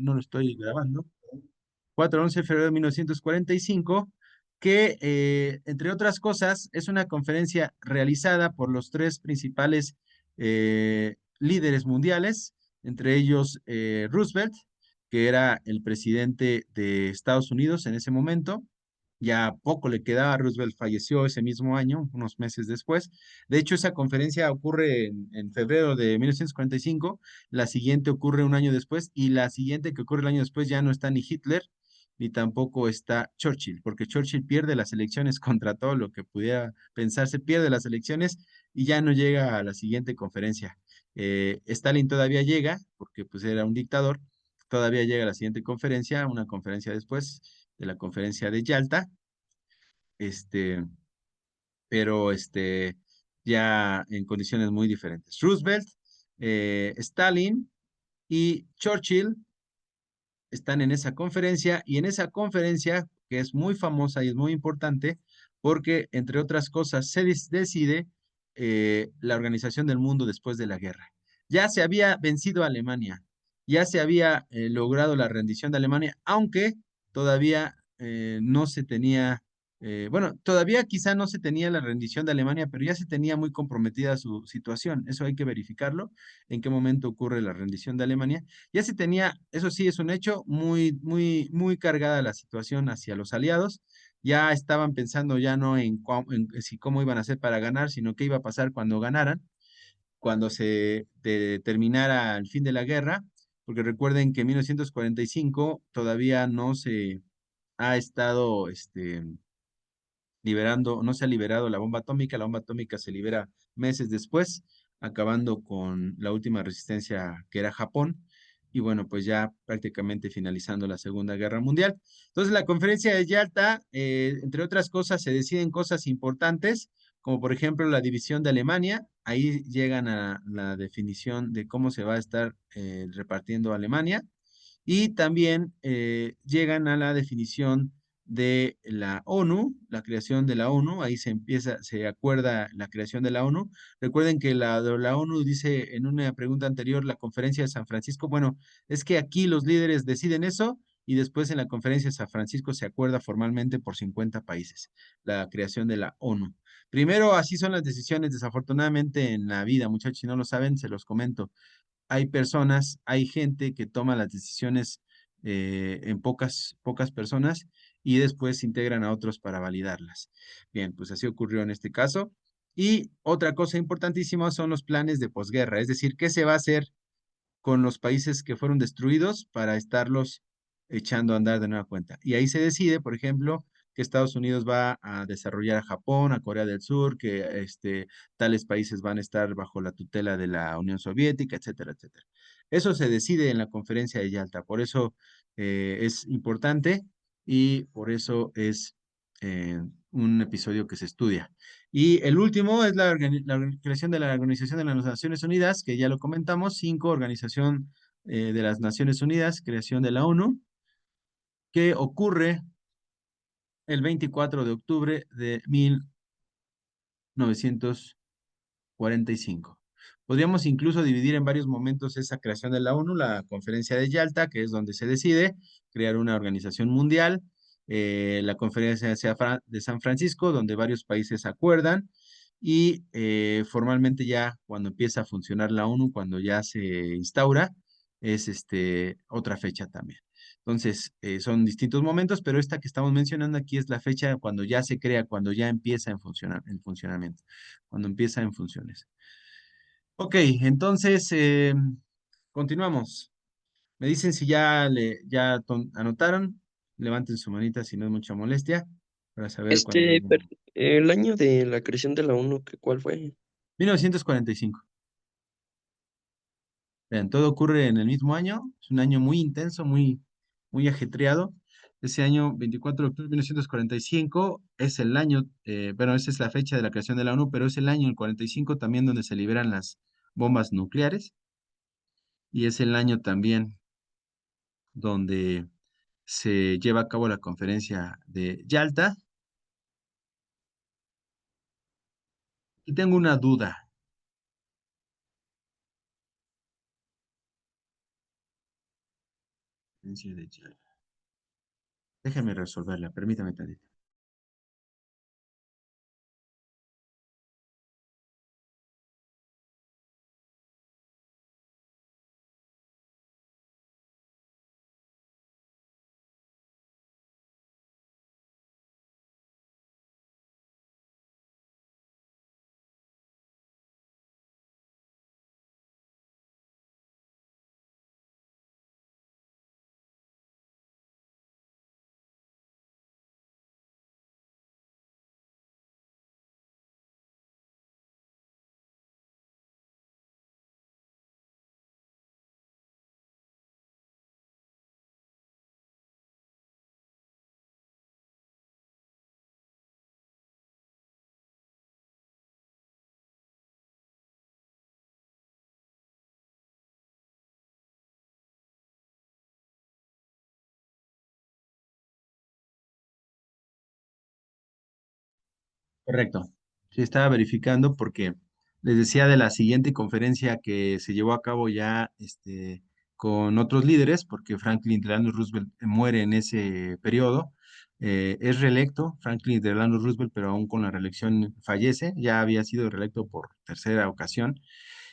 no lo estoy grabando. 4-11 de febrero de 1945, que, entre otras cosas, es una conferencia realizada por los tres principales líderes mundiales, entre ellos Roosevelt, que era el presidente de Estados Unidos en ese momento. Ya poco le quedaba, Roosevelt falleció ese mismo año, unos meses después. De hecho, esa conferencia ocurre en febrero de 1945, la siguiente ocurre un año después, y la siguiente que ocurre el año después ya no está ni Hitler, ni tampoco está Churchill, porque Churchill pierde las elecciones contra todo lo que pudiera pensarse, pierde las elecciones y ya no llega a la siguiente conferencia. Stalin todavía llega, porque pues era un dictador, todavía llega a la siguiente conferencia, una conferencia después de la conferencia de Yalta, este, pero ya en condiciones muy diferentes. Roosevelt, Stalin y Churchill están en esa conferencia, y en esa conferencia, que es muy famosa y es muy importante, porque entre otras cosas se decide la organización del mundo después de la guerra. Ya se había vencido a Alemania, ya se había logrado la rendición de Alemania, aunque todavía no se tenía, bueno, todavía quizá no se tenía la rendición de Alemania, pero ya se tenía muy comprometida su situación. Eso hay que verificarlo, en qué momento ocurre la rendición de Alemania. Ya se tenía, eso sí es un hecho, muy cargada la situación hacia los aliados. Ya estaban pensando ya no en si cómo iban a hacer para ganar, sino qué iba a pasar cuando ganaran, cuando se terminara el fin de la guerra, porque recuerden que en 1945 todavía no se ha estado liberando, no se ha liberado la bomba atómica se libera meses después, acabando con la última resistencia que era Japón, y bueno, pues ya prácticamente finalizando la Segunda Guerra Mundial. Entonces, la conferencia de Yalta, entre otras cosas, se deciden cosas importantes, como por ejemplo la división de Alemania. Ahí llegan a la definición de cómo se va a estar repartiendo Alemania, y también llegan a la definición de la ONU, la creación de la ONU. Ahí se acuerda la creación de la ONU. Recuerden que la ONU dice en una pregunta anterior, la conferencia de San Francisco, bueno, es que aquí los líderes deciden eso, y después en la conferencia de San Francisco se acuerda formalmente por 50 países la creación de la ONU. Primero, así son las decisiones, desafortunadamente en la vida, muchachos, si no lo saben, se los comento. Hay personas, hay gente que toma las decisiones en pocas personas, y después se integran a otros para validarlas. Bien, pues así ocurrió en este caso. Y otra cosa importantísima son los planes de posguerra, es decir, qué se va a hacer con los países que fueron destruidos para estarlos echando a andar de nueva cuenta. Y ahí se decide, por ejemplo, que Estados Unidos va a desarrollar a Japón, a Corea del Sur, que tales países van a estar bajo la tutela de la Unión Soviética, etcétera, etcétera. Eso se decide en la conferencia de Yalta, por eso es importante, y por eso es eh, un episodio que se estudia. Y el último es la creación de la Organización de las Naciones Unidas, que ya lo comentamos. 5, Organización de las Naciones Unidas, creación de la ONU, que ocurre el 24 de octubre de 1945. Podríamos incluso dividir en varios momentos esa creación de la ONU, la conferencia de Yalta, que es donde se decide crear una organización mundial, la conferencia de San Francisco, donde varios países acuerdan, y formalmente ya cuando empieza a funcionar la ONU, cuando ya se instaura, es otra fecha también. Entonces, son distintos momentos, pero esta que estamos mencionando aquí es la fecha cuando ya se crea, cuando ya empieza en funcionamiento, cuando empieza en funciones. Ok, entonces continuamos. Me dicen si anotaron. Levanten su manita si no es mucha molestia, para saber cuándo. El año de la creación de la ONU, ¿cuál fue? 1945. Vean, todo ocurre en el mismo año. Es un año muy intenso, muy ajetreado. Ese año, 24 de octubre de 1945, es el año, bueno, esa es la fecha de la creación de la ONU, pero es el año, el 45, también donde se liberan las bombas nucleares. Y es el año también donde se lleva a cabo la conferencia de Yalta. Y tengo una duda. Conferencia de Yalta. Déjenme resolverla, permítame tantito. Correcto. Sí, estaba verificando porque les decía de la siguiente conferencia que se llevó a cabo ya con otros líderes, porque Franklin Delano Roosevelt muere en ese periodo. Es reelecto Franklin Delano Roosevelt, pero aún con la reelección fallece. Ya había sido reelecto por tercera ocasión.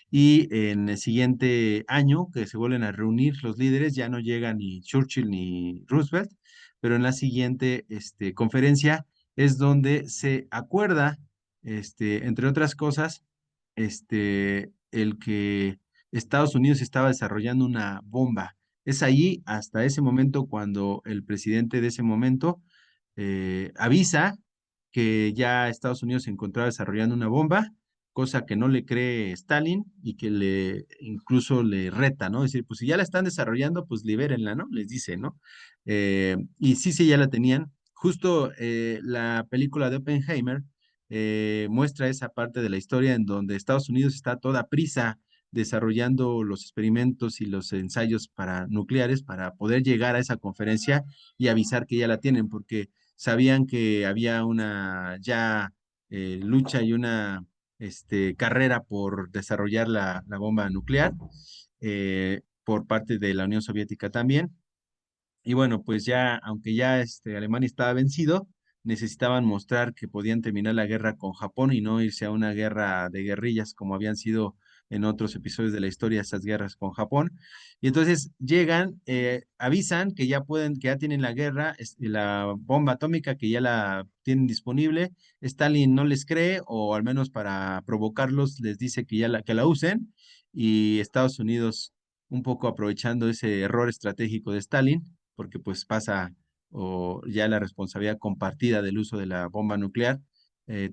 Y en el siguiente año, que se vuelven a reunir los líderes, ya no llega ni Churchill ni Roosevelt, pero en la siguiente conferencia es donde se acuerda, entre otras cosas, el que Estados Unidos estaba desarrollando una bomba. Es allí, hasta ese momento, cuando el presidente de ese momento avisa que ya Estados Unidos se encontraba desarrollando una bomba, cosa que no le cree Stalin y que le incluso le reta, ¿no? Es decir, pues si ya la están desarrollando, pues libérenla, ¿no? Les dice, ¿no? Y sí, sí, ya la tenían. Justo la película de Oppenheimer muestra esa parte de la historia en donde Estados Unidos está a toda prisa desarrollando los experimentos y los ensayos para nucleares para poder llegar a esa conferencia y avisar que ya la tienen, porque sabían que había una ya lucha y una carrera por desarrollar la bomba nuclear por parte de la Unión Soviética también. Y bueno, pues ya, aunque ya Alemania estaba vencido, necesitaban mostrar que podían terminar la guerra con Japón y no irse a una guerra de guerrillas como habían sido en otros episodios de la historia esas guerras con Japón. Y entonces llegan, avisan que ya pueden, que ya tienen la guerra, la bomba atómica que ya la tienen disponible. Stalin no les cree, o al menos para provocarlos les dice que ya que la usen. Y Estados Unidos, un poco aprovechando ese error estratégico de Stalin, porque pues pasa o ya la responsabilidad compartida del uso de la bomba nuclear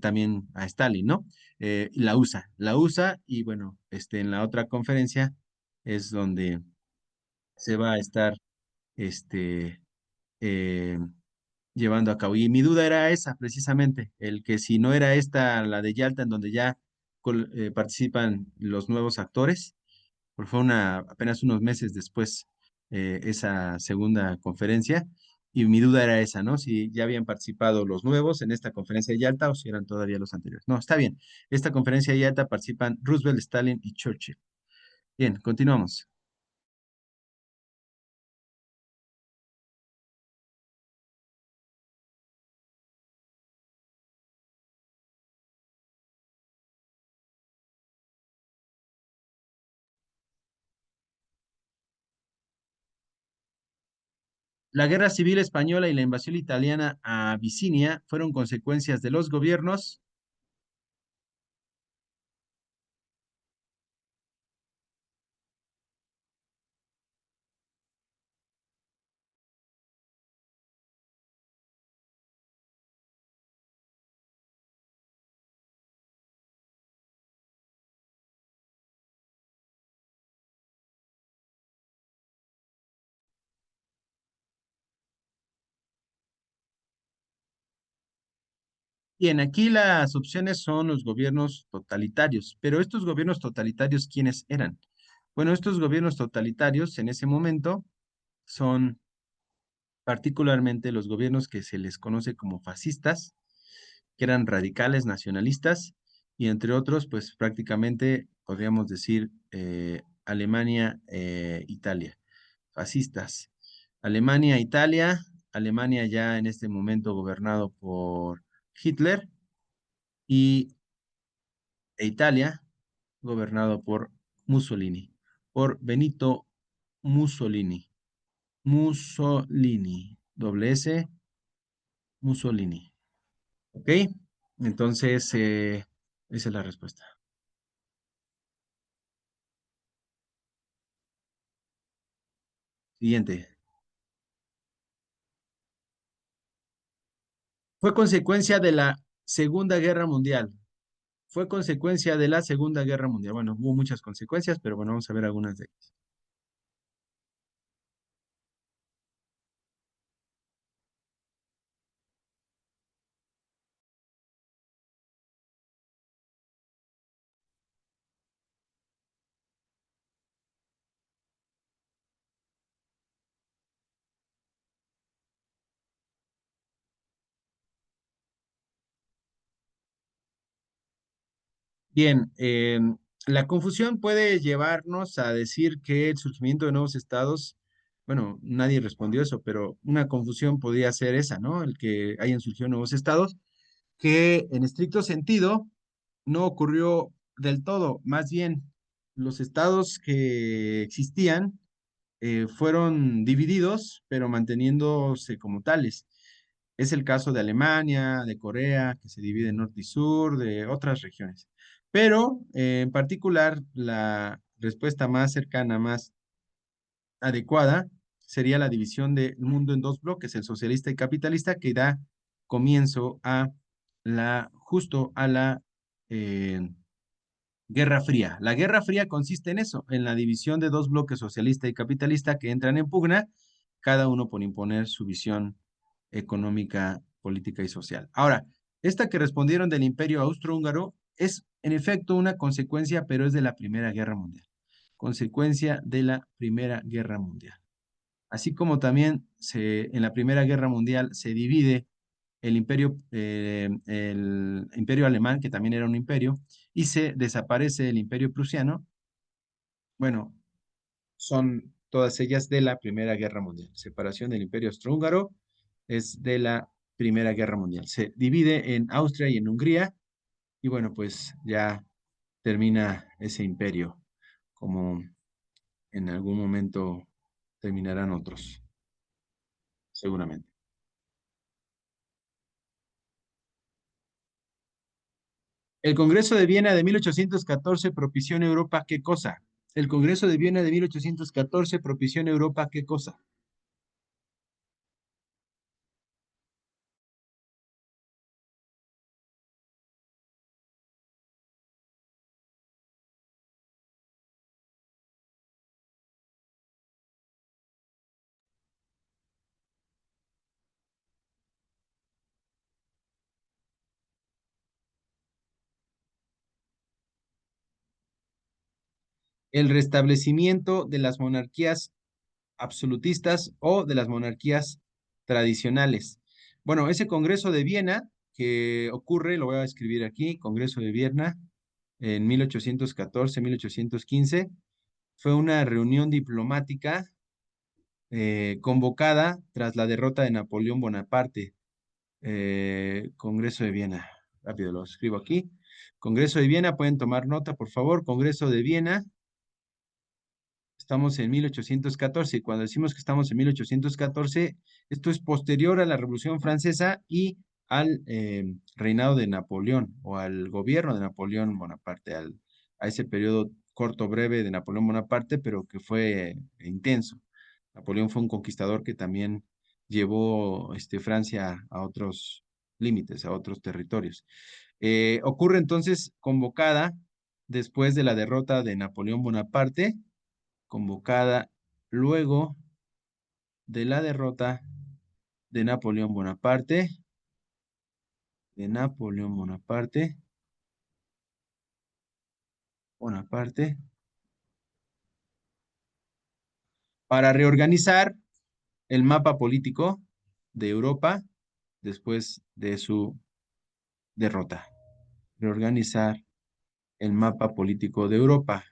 también a Stalin, ¿no? La usa y bueno, en la otra conferencia es donde se va a estar este, eh, llevando a cabo. Y mi duda era esa, precisamente, el que si no era esta, la de Yalta, en donde ya participan los nuevos actores, porque fue apenas unos meses después esa segunda conferencia, y mi duda era esa, ¿no? Si ya habían participado los nuevos en esta conferencia de Yalta o si eran todavía los anteriores. No, está bien. Esta conferencia de Yalta participan Roosevelt, Stalin y Churchill. Bien, continuamos. La Guerra Civil Española y la invasión italiana a Abisinia fueron consecuencias de los gobiernos. Bien, aquí las opciones son los gobiernos totalitarios, pero estos gobiernos totalitarios, ¿quiénes eran? Bueno, estos gobiernos totalitarios en ese momento son particularmente los gobiernos que se les conoce como fascistas, que eran radicales nacionalistas, y entre otros, pues prácticamente podríamos decir Alemania, Italia, fascistas. Alemania, Italia. Alemania ya en este momento gobernado por Hitler y Italia gobernado por Mussolini, por Benito Mussolini. Mussolini, doble S, Mussolini. ¿Ok? Entonces, esa es la respuesta. Siguiente. Fue consecuencia de la Segunda Guerra Mundial. Fue consecuencia de la Segunda Guerra Mundial. Bueno, hubo muchas consecuencias, pero bueno, vamos a ver algunas de ellas. Bien, la confusión puede llevarnos a decir que el surgimiento de nuevos estados, bueno, nadie respondió eso, pero una confusión podría ser esa, ¿no? El que hayan surgido nuevos estados, que en estricto sentido no ocurrió del todo, más bien los estados que existían fueron divididos, pero manteniéndose como tales. Es el caso de Alemania, de Corea, que se divide en norte y sur, de otras regiones. Pero en particular, la respuesta más cercana, más adecuada, sería la división del mundo en dos bloques, el socialista y capitalista, que da comienzo a justo a la eh, Guerra Fría. La Guerra Fría consiste en eso, en la división de dos bloques socialista y capitalista que entran en pugna, cada uno por imponer su visión económica, política y social. Ahora, esta que respondieron del Imperio Austrohúngaro es en efecto una consecuencia, pero es de la Primera Guerra Mundial. Consecuencia de la Primera Guerra Mundial. Así como también en la Primera Guerra Mundial se divide el imperio alemán, que también era un imperio, y se desaparece el imperio prusiano. Bueno, son todas ellas de la Primera Guerra Mundial. Separación del imperio austrohúngaro es de la Primera Guerra Mundial. Se divide en Austria y en Hungría, y bueno, pues ya termina ese imperio, como en algún momento terminarán otros, seguramente. El Congreso de Viena de 1814 propició en Europa ¿qué cosa? El Congreso de Viena de 1814 propició en Europa ¿qué cosa? El restablecimiento de las monarquías absolutistas o de las monarquías tradicionales. Bueno, ese Congreso de Viena que ocurre, lo voy a escribir aquí, Congreso de Viena en 1814-1815, fue una reunión diplomática convocada tras la derrota de Napoleón Bonaparte. Congreso de Viena, rápido lo escribo aquí. Congreso de Viena, pueden tomar nota, por favor. Congreso de Viena, estamos en 1814 y cuando decimos que estamos en 1814, esto es posterior a la Revolución Francesa y al reinado de Napoleón o al gobierno de Napoleón Bonaparte, a ese periodo corto, breve de Napoleón Bonaparte, pero que fue intenso. Napoleón fue un conquistador que también llevó Francia a otros límites, a otros territorios. Ocurre entonces convocada después de la derrota de Napoleón Bonaparte, convocada luego de la derrota de Napoleón Bonaparte, de Napoleón Bonaparte, Bonaparte, para reorganizar el mapa político de Europa después de su derrota. Reorganizar el mapa político de Europa.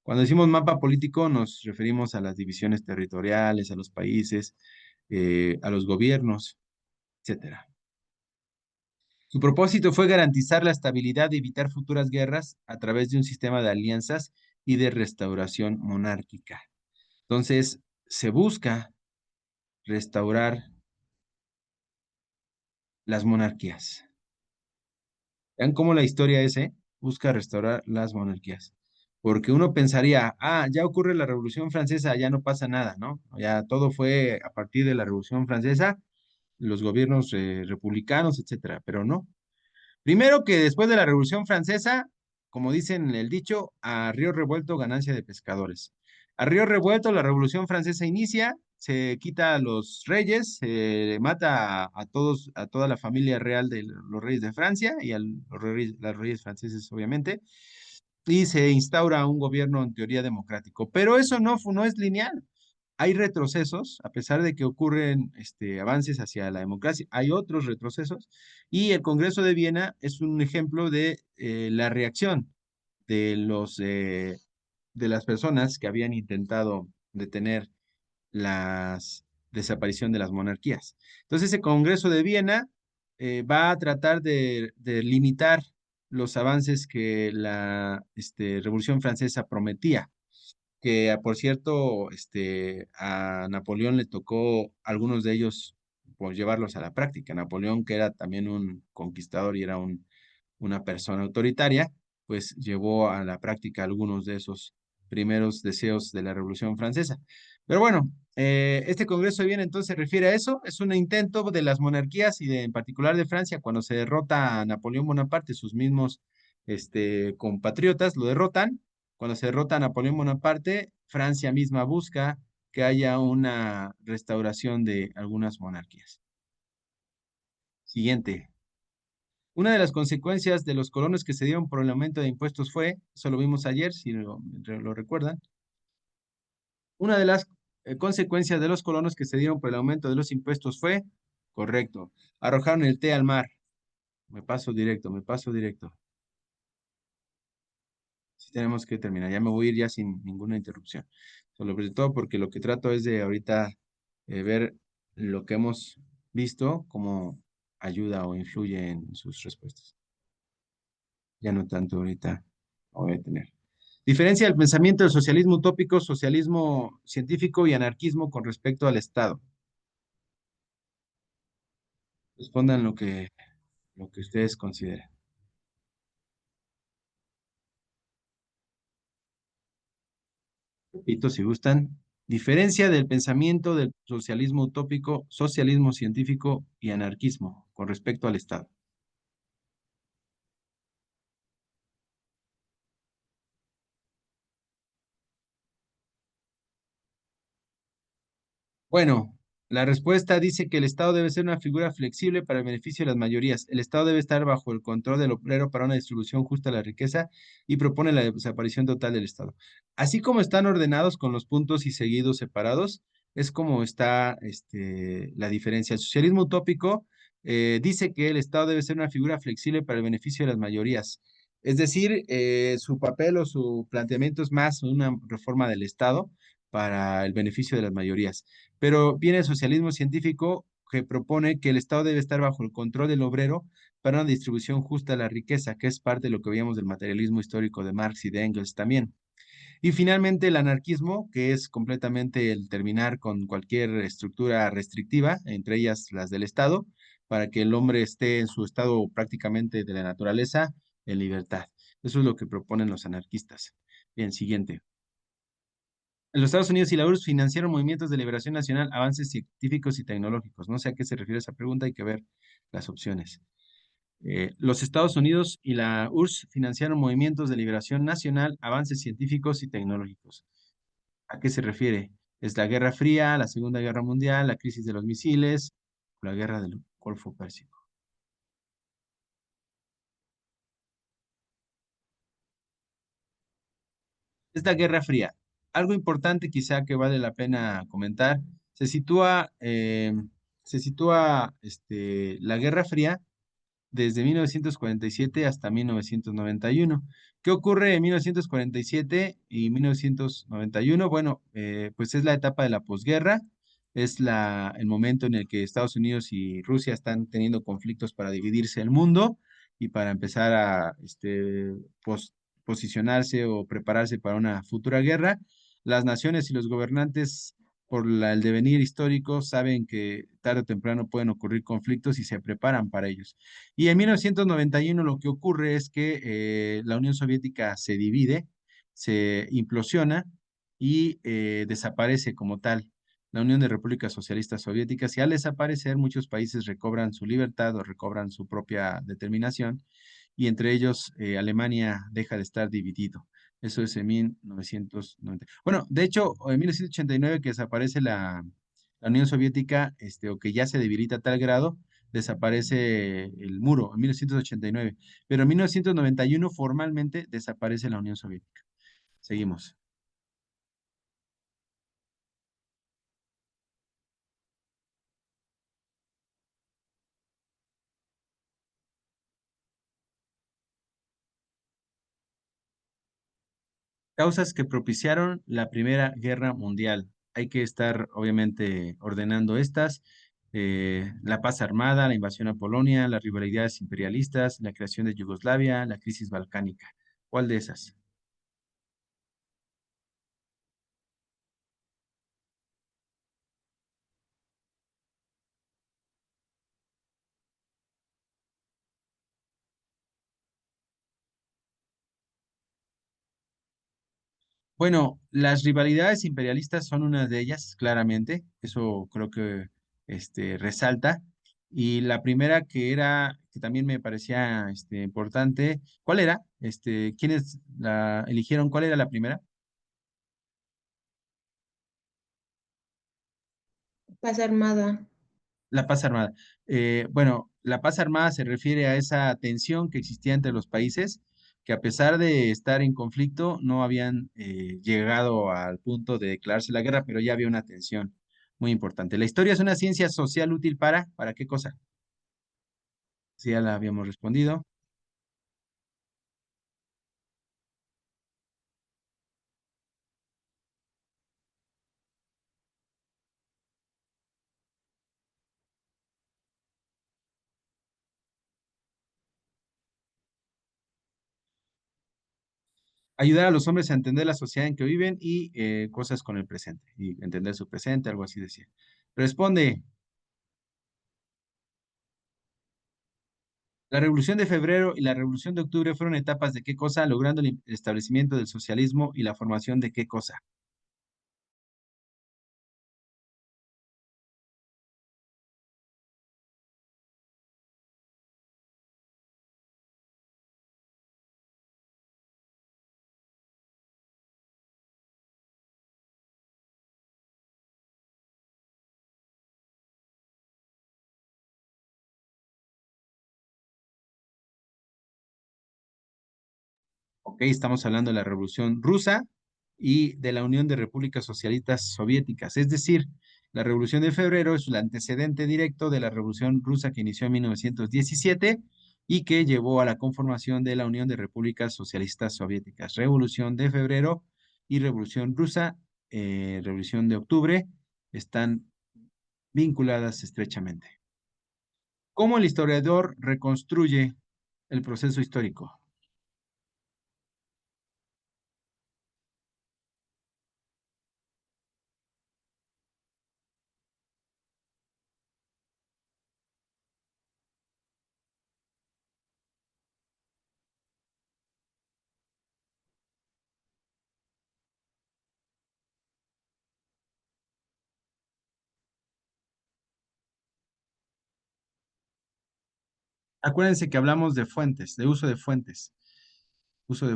Cuando decimos mapa político nos referimos a las divisiones territoriales, a los países, a los gobiernos, etcétera. Su propósito fue garantizar la estabilidad y evitar futuras guerras a través de un sistema de alianzas y de restauración monárquica. Entonces, se busca restaurar las monarquías. Vean cómo la historia es, ¿eh? Busca restaurar las monarquías. Porque uno pensaría, ya ocurre la Revolución Francesa, ya no pasa nada, ¿no? Ya todo fue a partir de la Revolución Francesa, los gobiernos republicanos, etcétera, pero no. Primero que después de la Revolución Francesa, como dicen el dicho, a río revuelto ganancia de pescadores. A río revuelto la Revolución Francesa inicia, se quita a los reyes, se mata a todos, a toda la familia real de los reyes de Francia y a los reyes franceses, obviamente, y se instaura un gobierno en teoría democrático. Pero eso no es lineal. Hay retrocesos, a pesar de que ocurren avances hacia la democracia, hay otros retrocesos, y el Congreso de Viena es un ejemplo de la reacción de de las personas que habían intentado detener la desaparición de las monarquías. Entonces, ese Congreso de Viena va a tratar de limitar los avances que la Revolución Francesa prometía, que por cierto, a Napoleón le tocó algunos de ellos pues llevarlos a la práctica. Napoleón, que era también un conquistador y era una persona autoritaria, pues llevó a la práctica algunos de esos primeros deseos de la Revolución Francesa. Pero bueno, este Congreso de Viena entonces se refiere a eso, es un intento de las monarquías y en particular de Francia, cuando se derrota a Napoleón Bonaparte, sus mismos compatriotas lo derrotan. Cuando se derrota a Napoleón Bonaparte, Francia misma busca que haya una restauración de algunas monarquías. Siguiente. Una de las consecuencias de los colonos que se dieron por el aumento de impuestos fue, eso lo vimos ayer, si lo recuerdan, una de las consecuencias de los colonos que se dieron por el aumento de los impuestos fue, correcto, arrojaron el té al mar. Me paso directo, me paso directo. Sí tenemos que terminar, ya me voy a ir ya sin ninguna interrupción. Sobre todo porque lo que trato es de ahorita ver lo que hemos visto, cómo ayuda o influye en sus respuestas. Ya no tanto ahorita lo voy a tener. Diferencia del pensamiento del socialismo utópico, socialismo científico y anarquismo con respecto al Estado. Respondan lo que ustedes consideren. Repito, si gustan. Diferencia del pensamiento del socialismo utópico, socialismo científico y anarquismo con respecto al Estado. Bueno, la respuesta dice que el Estado debe ser una figura flexible para el beneficio de las mayorías. El Estado debe estar bajo el control del obrero para una distribución justa de la riqueza y propone la desaparición total del Estado. Así como están ordenados con los puntos y seguidos separados, es como está la diferencia. El socialismo utópico dice que el Estado debe ser una figura flexible para el beneficio de las mayorías. Es decir, su papel o su planteamiento es más una reforma del Estado para el beneficio de las mayorías. Pero viene el socialismo científico que propone que el Estado debe estar bajo el control del obrero para una distribución justa de la riqueza, que es parte de lo que veíamos del materialismo histórico de Marx y de Engels también. Y finalmente el anarquismo, que es completamente el terminar con cualquier estructura restrictiva, entre ellas las del Estado, para que el hombre esté en su estado prácticamente de la naturaleza en libertad. Eso es lo que proponen los anarquistas. Bien, siguiente. Los Estados Unidos y la URSS financiaron movimientos de liberación nacional, avances científicos y tecnológicos. No sé a qué se refiere esa pregunta, hay que ver las opciones. Los Estados Unidos y la URSS financiaron movimientos de liberación nacional, avances científicos y tecnológicos. ¿A qué se refiere? ¿Es la Guerra Fría, la Segunda Guerra Mundial, la crisis de los misiles, la guerra del Golfo Pérsico? Es la Guerra Fría. Algo importante quizá que vale la pena comentar, se sitúa, la Guerra Fría desde 1947 hasta 1991. ¿Qué ocurre en 1947 y 1991? Bueno, pues es la etapa de la posguerra, es el momento en el que Estados Unidos y Rusia están teniendo conflictos para dividirse el mundo y para empezar a pos- posicionarse o prepararse para una futura guerra. Las naciones y los gobernantes, por el devenir histórico, saben que tarde o temprano pueden ocurrir conflictos y se preparan para ellos. Y en 1991 lo que ocurre es que la Unión Soviética se divide, se implosiona y desaparece como tal la Unión de Repúblicas Socialistas Soviéticas, y al desaparecer muchos países recobran su libertad o recobran su propia determinación, y entre ellos Alemania deja de estar dividido. Eso es en 1990. Bueno, de hecho, en 1989 que desaparece la Unión Soviética, o que ya se debilita a tal grado, desaparece el muro en 1989, pero en 1991 formalmente desaparece la Unión Soviética. Seguimos. Causas que propiciaron la Primera Guerra Mundial. Hay que estar, obviamente, ordenando estas. La paz armada, la invasión a Polonia, las rivalidades imperialistas, la creación de Yugoslavia, la crisis balcánica. ¿Cuál de esas? Bueno, las rivalidades imperialistas son una de ellas, claramente. Eso creo que resalta. Y la primera que también me parecía importante, ¿cuál era? ¿Quiénes la eligieron? ¿Cuál era la primera? Paz armada. La paz armada. Bueno, la paz armada se refiere a esa tensión que existía entre los países, que a pesar de estar en conflicto, no habían llegado al punto de declararse la guerra, pero ya había una tensión muy importante. La historia es una ciencia social útil ¿para qué cosa? Sí, ya la habíamos respondido. Ayudar a los hombres a entender la sociedad en que viven y cosas con el presente, y entender su presente, algo así decía. Responde. La Revolución de Febrero y la Revolución de Octubre fueron etapas de qué cosa, logrando el establecimiento del socialismo y la formación de qué cosa. Ok, estamos hablando de la Revolución Rusa y de la Unión de Repúblicas Socialistas Soviéticas. Es decir, la Revolución de Febrero es el antecedente directo de la Revolución Rusa que inició en 1917 y que llevó a la conformación de la Unión de Repúblicas Socialistas Soviéticas. Revolución de Febrero y Revolución Rusa, Revolución de Octubre, están vinculadas estrechamente. ¿Cómo el historiador reconstruye el proceso histórico? Acuérdense que hablamos de fuentes, de uso de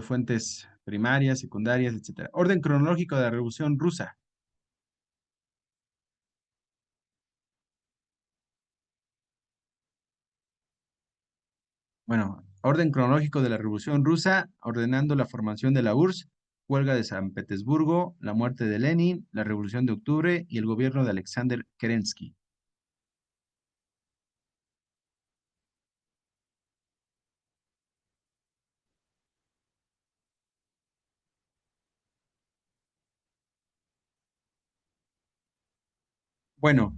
fuentes primarias, secundarias, etcétera. Orden cronológico de la Revolución Rusa. Bueno, orden cronológico de la Revolución Rusa, ordenando la formación de la URSS, huelga de San Petersburgo, la muerte de Lenin, la Revolución de Octubre y el gobierno de Alexander Kerensky. Bueno,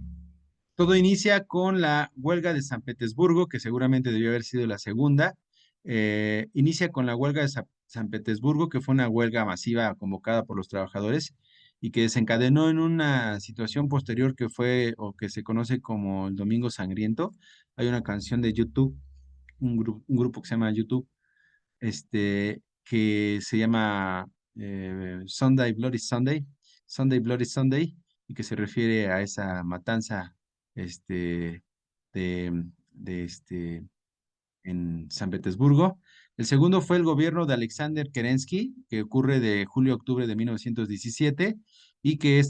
todo inicia con la huelga de San Petersburgo, que seguramente debió haber sido la segunda. Inicia con la huelga de San Petersburgo, que fue una huelga masiva convocada por los trabajadores y que desencadenó en una situación posterior que fue o que se conoce como el Domingo Sangriento. Hay una canción de YouTube, un grupo que se llama YouTube, que se llama Sunday Bloody Sunday, Sunday Bloody Sunday, y que se refiere a esa matanza este, de en San Petersburgo. El segundo fue el gobierno de Alexander Kerensky, que ocurre de julio a octubre de 1917 y que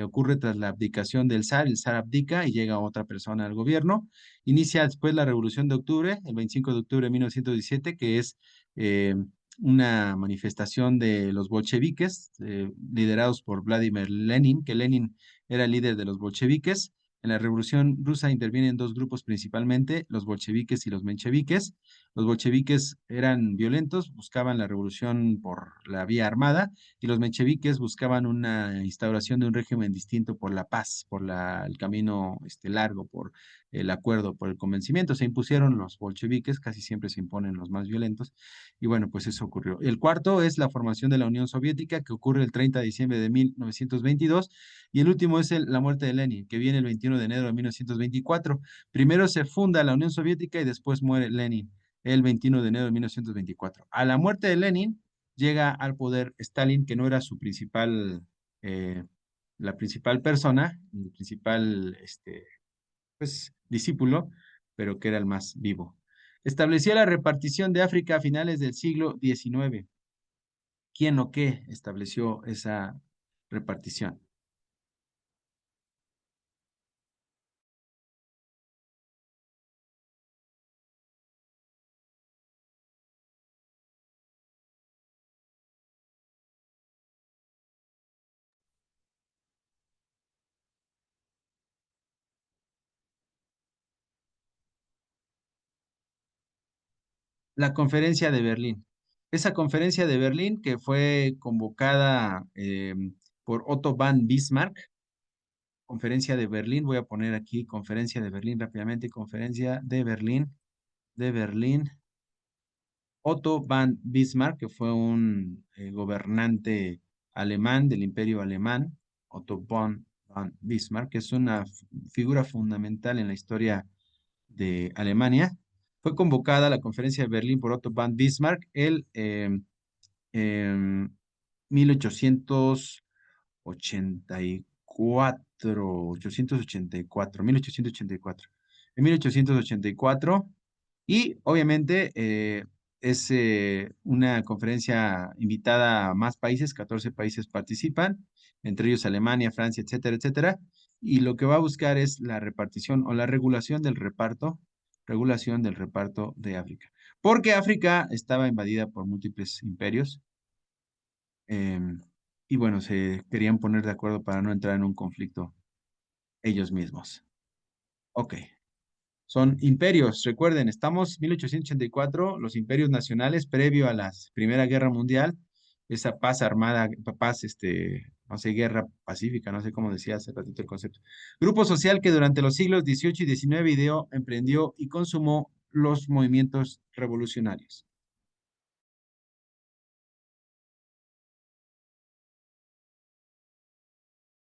ocurre tras la abdicación del zar. El zar abdica y llega otra persona al gobierno. Inicia después la Revolución de Octubre, el 25 de octubre de 1917, que es eh, una manifestación de los bolcheviques, liderados por Vladimir Lenin, que Lenin era el líder de los bolcheviques. En la Revolución Rusa intervienen dos grupos principalmente, los bolcheviques y los mencheviques. Los bolcheviques eran violentos, buscaban la revolución por la vía armada, y los mencheviques buscaban una instauración de un régimen distinto por la paz, por el camino largo, por el acuerdo, por el convencimiento. Se impusieron los bolcheviques, casi siempre se imponen los más violentos, y bueno, pues eso ocurrió. El cuarto es la formación de la Unión Soviética, que ocurre el 30 de diciembre de 1922, y el último es la muerte de Lenin, que viene el 21 de enero de 1924. Primero se funda la Unión Soviética y después muere Lenin el 21 de enero de 1924. A la muerte de Lenin llega al poder Stalin, que no era su eh, la principal persona, el principal pues, discípulo, pero que era el más vivo. Estableció la repartición de África a finales del siglo XIX. ¿Quién o qué estableció esa repartición? La conferencia de Berlín. Esa conferencia de Berlín que fue convocada por Otto von Bismarck, conferencia de Berlín, voy a poner aquí conferencia de Berlín rápidamente, conferencia de Berlín, Otto von Bismarck, que fue un gobernante alemán del Imperio Alemán, Otto von Bismarck, que es una figura fundamental en la historia de Alemania. Fue convocada a la conferencia de Berlín por Otto von Bismarck el 1884. En 1884, y obviamente es una conferencia invitada a más países, 14 países participan, entre ellos Alemania, Francia, etcétera, etcétera, y lo que va a buscar es la repartición o la regulación del reparto de África. Porque África estaba invadida por múltiples imperios, em, y bueno, se querían poner de acuerdo para no entrar en un conflicto ellos mismos. Ok. Son imperios, recuerden, estamos 1884, los imperios nacionales previo a la Primera Guerra Mundial, esa paz armada, paz, no sé, guerra pacífica, no sé cómo decía hace ratito el concepto. Grupo social que durante los siglos XVIII y XIX ideó, emprendió y consumó los movimientos revolucionarios.